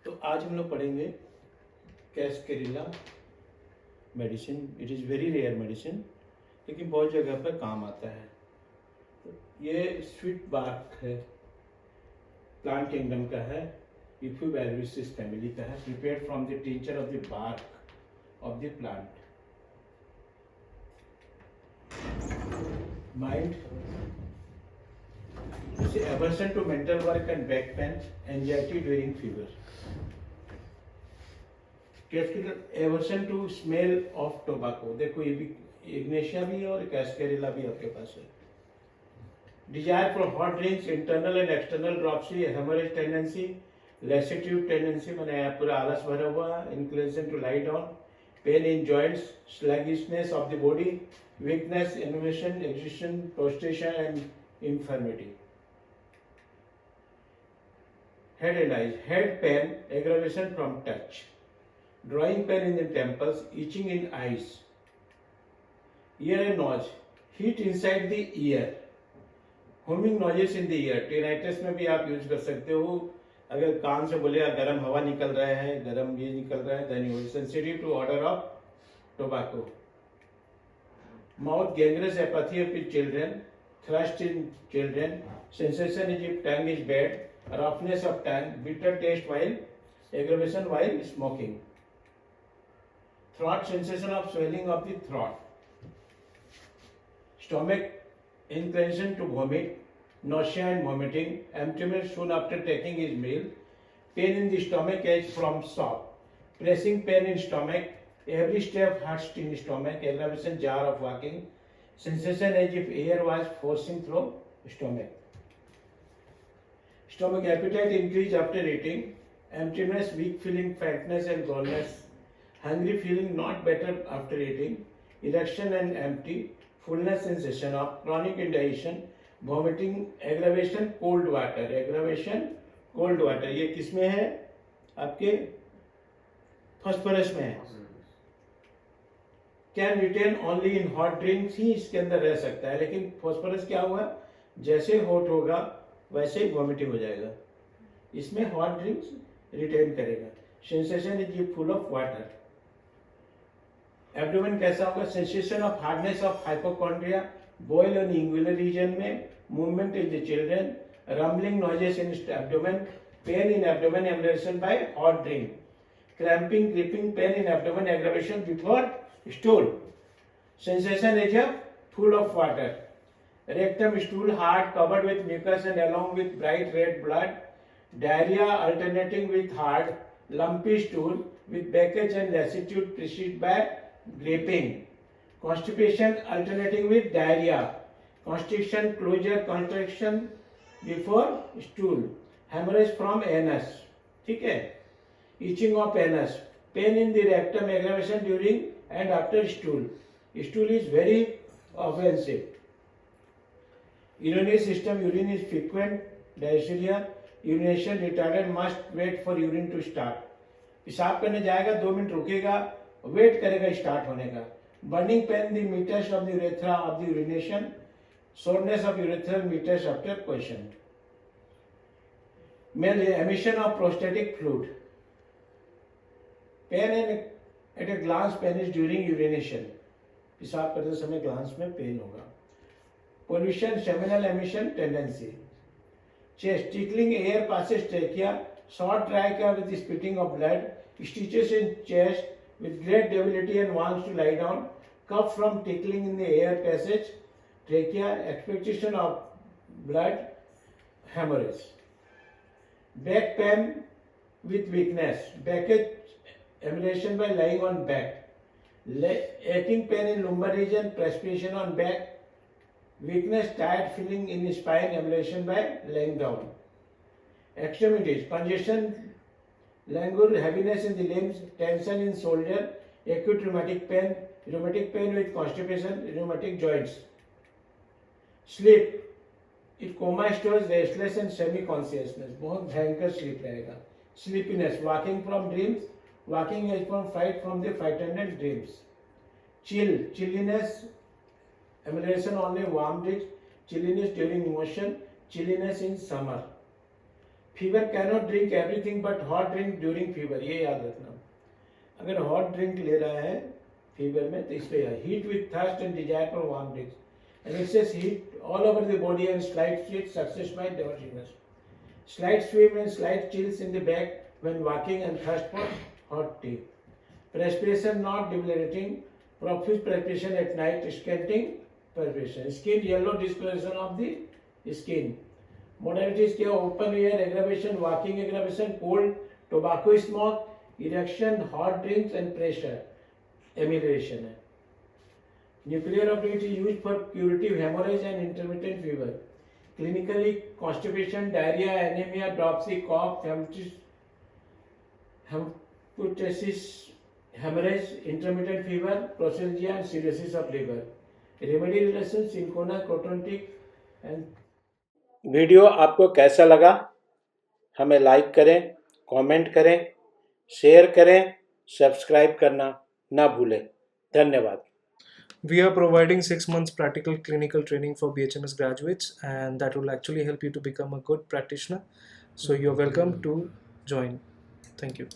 तो आज हम लोग पढ़ेंगे cascarilla medicine. It is very rare medicine, लेकिन बहुत जगह पर काम आता है। तो ये स्वीट बार्क है, प्लांट किंगडम का है, इफ्यूबैल्बिसिस फैमिली का है, prepared from the tincture of the bark of the plant. Mind aversion to mental work and back pain, anxiety during fever. Aversion to smell of tobacco. देखो ये भी Ignatia भी है और कैस्केरिला भी आपके पास है। Desire for hot drinks, internal and external dropsy, haemorrhage tendency, lassitude tendency, मैंने पूरा आलस भरा हुआ, inclination to lie down, pain in joints, sluggishness of the body, weakness, innovation, exhaustion, prostration and infirmity. Head and eyes, head pain, aggravation from touch, drawing pain in the temples, itching in eyes, ear and nose, heat inside the ear, humming noises in the ear। tinnitus में भी आप use कर सकते हो। अगर कान से बोले गर्म हवा निकल रहा है, गर्म ये निकल रहा है, then you are sensitive to odor of tobacco। mouth gangrenous apathy with children, thirst in children, sensation is if tongue is bad, roughness of tongue, bitter taste while aggravation while smoking, throat sensation of swelling of the throat, stomach inclination to vomit, nausea and vomiting, emptiness soon after taking his meal, pain in the stomach as from shock, pressing pain in stomach, every step hurts in stomach, aggravation jar of walking, sensation as if air was forcing through stomach, stomach appetite increase after eating, emptiness, weak feeling, fatness and dullness, hungry feeling not better after eating, erection and empty, fullness sensation of chronic indigestion, vomiting, aggravation, cold water, aggravation, cold water। ये किसमें है? आपके phosphorus में है। Can retain only in hot drinks ही इसके अंदर रह सकता है, लेकिन फॉस्फोरस क्या हुआ, जैसे हॉट होगा वैसे ही वॉमिटिंग हो जाएगा। इसमें हॉट ड्रिंक्स रिटेन करेगा। Sensation is full of water. Abdomen कैसा होगा? Sensation of hardness of hypochondria, boil on inguinal region में, movement in the children, rumbling noises in abdomen, pain in abdomen amelioration by hot drink, cramping, griping, pain in abdomen, aggravation before stool. Sensation is full of water. Rectum stool hard, covered with mucus and along with bright red blood, diarrhea alternating with hard, lumpy stool with baggage and lassitude preceded by griping, constipation alternating with diarrhea, constriction, closure, contraction before stool, hemorrhage from anus, ठीक है, itching of anus, pain in the rectum, aggravation during and after stool, stool is very offensive। Urinary system, urine is frequent, dysuria, urination retarded, must wait for urine to start। पेशाब करने जाएगा, 2 minute रुकेगा, wait करेगा start होने का। Burning pain the meters of the urethra of the urination, soreness of urethral meters after question, male emission of prostatic fluid, pain at a glans pain is during urination, पेशाब करते समय glance में pen होगा। Pollution, seminal emission tendency, chest tickling, air passes trachea, short trachea with spitting of blood, stitches in chest with great debility and wants to lie down, cough from tickling in the air passage trachea, expectation of blood, hemorrhage, back pain with weakness, backage emulation by lying on back, aching pain in lumbar region, perspiration on back, weakness, tired feeling in spine, emulation by laying down, extremities, congestion, languor, heaviness in the limbs, tension in shoulder, acute rheumatic pain with constipation, rheumatic joints, sleep, it coma stores, restless and semi consciousness, बहुत भयंकर sleep रहेगा। sleepiness, walking from dreams, walking as from fright from the frightened dreams, chill, chilliness, emulation only warm drinks, chilliness during motion, chilliness in summer, fever cannot drink everything but hot drink during fever, ये याद रखना। अगर hot drink ले रहा है fever में तो इस पे heat with thirst and desire for warm drinks and excess heat all over the body and slight sweat success by diversions, slight swim and slight chills in the back when walking and thirst for hot tea, perspiration not debilitating, profuse perspiration at night, scanting perspiration, skin yellow discoloration of the skin, modalities क्या open air aggravation, walking aggravation, cold, tobacco smoke, erection, hot drinks and pressure amelioration है। Nuclear optic is used for curative hemorrhage and intermittent fever, clinically constipation, diarrhea, anemia, dropsy, cough, hemoptysis, hemorrhage, intermittent fever, prosalgia and cirrhosis of liver, remedy relations, cinchona, crotontic and। Video आपको कैसा लगा हमें like करें, comment करें, share करें, subscribe करना ना भूलें। धन्यवाद। We are providing 6 months practical clinical training for BHMS graduates, and that will actually help you to become a good practitioner. So you're welcome to join. Thank you.